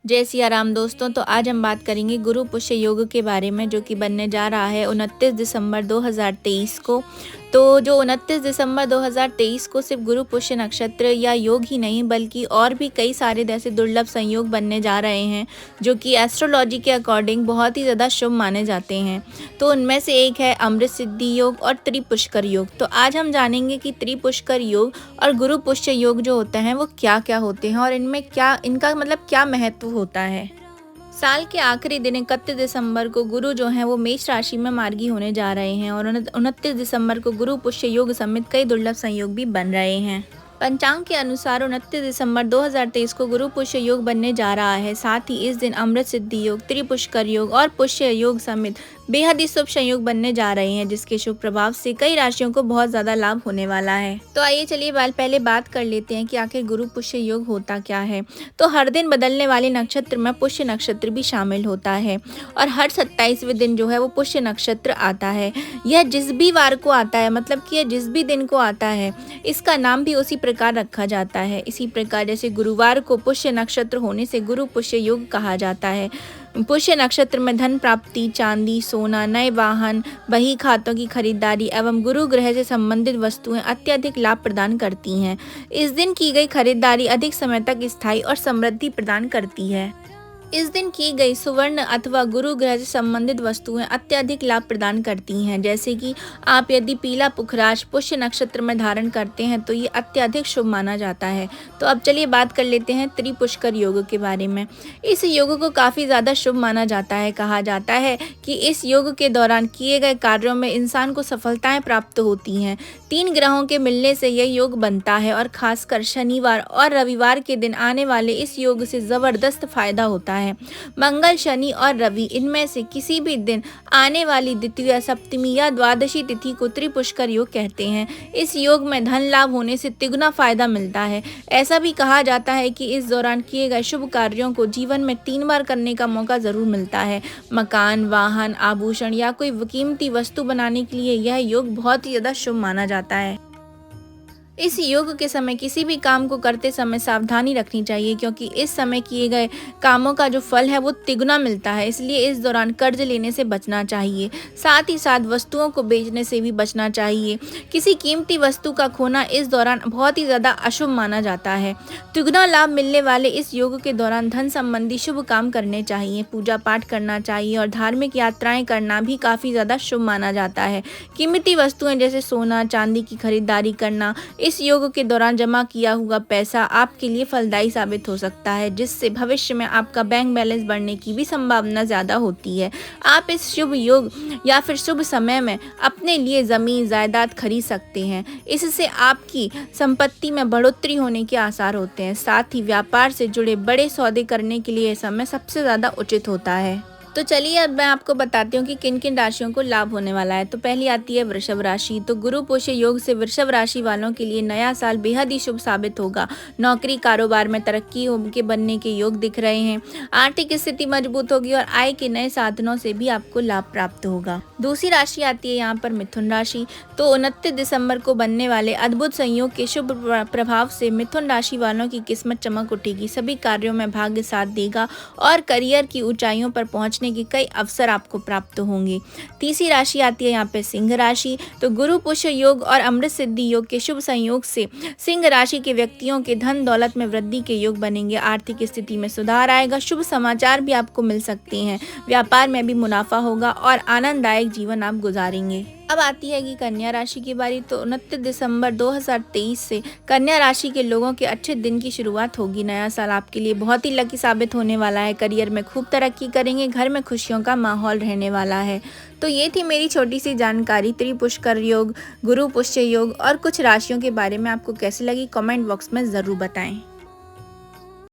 जय सिया राम दोस्तों। तो आज हम बात करेंगे गुरु पुष्य योग के बारे में, जो कि बनने जा रहा है 29 दिसंबर 2023 को। तो जो 29 दिसंबर 2023 को सिर्फ गुरु पुष्य नक्षत्र या योग ही नहीं बल्कि और भी कई सारे ऐसे दुर्लभ संयोग बनने जा रहे हैं, जो कि एस्ट्रोलॉजी के अकॉर्डिंग बहुत ही ज़्यादा शुभ माने जाते हैं। तो उनमें से एक है अमृत सिद्धि योग और त्रिपुष्कर योग। तो आज हम जानेंगे कि त्रिपुष्कर योग और गुरु पुष्य योग जो होते हैं वो क्या क्या होते हैं और इनमें क्या इनका मतलब क्या महत्व होता है। साल के आखिरी दिन 31 दिसंबर को गुरु जो हैं वो मेष राशि में मार्गी होने जा रहे हैं और 29 दिसंबर को गुरु पुष्य योग समेत कई दुर्लभ संयोग भी बन रहे हैं। पंचांग के अनुसार 29 दिसंबर 2023 को गुरु पुष्य योग बनने जा रहा है। साथ ही इस दिन अमृत सिद्धि योग, त्रिपुष्कर योग और पुष्य योग समेत बेहद ही शुभ संयोग बनने जा रहे हैं, जिसके शुभ प्रभाव से कई राशियों को बहुत ज्यादा लाभ होने वाला है। तो आइए चलिए पहले बात कर लेते हैं कि आखिर गुरु पुष्य योग होता क्या है। तो हर दिन बदलने वाले नक्षत्र में पुष्य नक्षत्र भी शामिल होता है और हर 27वें दिन जो है वो पुष्य नक्षत्र आता है। यह जिस भी वार को आता है, मतलब कि यह जिस भी दिन को आता है, इसका नाम भी उसी प्रकार रखा जाता है। इसी प्रकार जैसे गुरुवार को पुष्य नक्षत्र होने से गुरु पुष्य योग कहा जाता है। पुष्य नक्षत्र में धन प्राप्ति, चांदी, सोना, नए वाहन, बही खातों की खरीदारी एवं गुरु ग्रह से संबंधित वस्तुएं अत्यधिक लाभ प्रदान करती हैं। इस दिन की गई खरीदारी अधिक समय तक स्थायी और समृद्धि प्रदान करती है। इस दिन की गई सुवर्ण अथवा गुरु ग्रह से संबंधित वस्तुएं अत्यधिक लाभ प्रदान करती हैं। जैसे कि आप यदि पीला पुखराज पुष्य नक्षत्र में धारण करते हैं तो ये अत्यधिक शुभ माना जाता है। तो अब चलिए बात कर लेते हैं त्रिपुष्कर योग के बारे में। इस योग को काफ़ी ज़्यादा शुभ माना जाता है। कहा जाता है कि इस योग के दौरान किए गए कार्यों में इंसान को सफलताएं प्राप्त होती हैं। 3 ग्रहों के मिलने से यह योग बनता है और खासकर शनिवार और रविवार के दिन आने वाले इस योग से ज़बरदस्त फायदा होता है। मंगल, शनि और रवि, इनमें से किसी भी दिन आने वाली द्वितीया, सप्तमी या द्वादशी तिथि को त्रिपुष्कर योग कहते हैं। इस योग में धन लाभ होने से तिगुना फायदा मिलता है। ऐसा भी कहा जाता है कि इस दौरान किए गए शुभ कार्यों को जीवन में 3 बार करने का मौका जरूर मिलता है। मकान, वाहन, आभूषण या कोई कीमती वस्तु बनाने के लिए यह योग बहुत ही ज्यादा शुभ माना जाता है। इस योग के समय किसी भी काम को करते समय सावधानी रखनी चाहिए, क्योंकि इस समय किए गए कामों का जो फल है वो तिगुना मिलता है। इसलिए इस दौरान कर्ज लेने से बचना चाहिए। साथ ही साथ वस्तुओं को बेचने से भी बचना चाहिए। किसी कीमती वस्तु का खोना इस दौरान बहुत ही ज़्यादा अशुभ माना जाता है। तिगुना लाभ मिलने वाले इस योग के दौरान धन संबंधी शुभ काम करने चाहिए, पूजा पाठ करना चाहिए और धार्मिक यात्राएं करना भी काफ़ी ज़्यादा शुभ माना जाता है। कीमती वस्तुएं जैसे सोना, चांदी की खरीदारी करना, इस योग के दौरान जमा किया हुआ पैसा आपके लिए फलदायी साबित हो सकता है, जिससे भविष्य में आपका बैंक बैलेंस बढ़ने की भी संभावना ज़्यादा होती है। आप इस शुभ योग या फिर शुभ समय में अपने लिए ज़मीन जायदाद खरीद सकते हैं। इससे आपकी संपत्ति में बढ़ोतरी होने के आसार होते हैं। साथ ही व्यापार से जुड़े बड़े सौदे करने के लिए यह समय सबसे ज़्यादा उचित होता है। तो चलिए अब मैं आपको बताती हूँ कि किन किन राशियों को लाभ होने वाला है। तो पहली आती है वृषभ राशि। तो गुरु पुष्य योग से वृषभ राशि वालों के लिए नया साल बेहद ही शुभ साबित होगा। नौकरी कारोबार में तरक्की के बनने के योग दिख रहे हैं। आर्थिक स्थिति मजबूत होगी और आय के नए साधनों से भी आपको लाभ प्राप्त होगा। दूसरी राशि आती है यहाँ पर मिथुन राशि। तो 29 दिसंबर को बनने वाले अद्भुत संयोग के शुभ प्रभाव से मिथुन राशि वालों की किस्मत चमक उठेगी। सभी कार्यों में भाग्य साथ देगा और करियर की ऊंचाइयों पर पहुंचने के कई अवसर आपको प्राप्त होंगे। तीसरी राशि आती है यहाँ पे सिंह राशि। तो गुरु पुष्य योग और अमृत सिद्धि योग के शुभ संयोग से सिंह राशि के व्यक्तियों के धन दौलत में वृद्धि के योग बनेंगे। आर्थिक स्थिति में सुधार आएगा। शुभ समाचार भी आपको मिल सकते हैं। व्यापार में भी मुनाफा होगा और आनंददायक जीवन आप गुजारेंगे। अब आती है कि कन्या राशि की बारी। तो 29 दिसंबर 2023 से कन्या राशि के लोगों के अच्छे दिन की शुरुआत होगी। नया साल आपके लिए बहुत ही लकी साबित होने वाला है। करियर में खूब तरक्की करेंगे। घर में खुशियों का माहौल रहने वाला है। तो ये थी मेरी छोटी सी जानकारी त्रिपुष्कर योग, गुरु पुष्य योग और कुछ राशियों के बारे में। आपको कैसी लगी कमेंट बॉक्स में ज़रूर बताएं।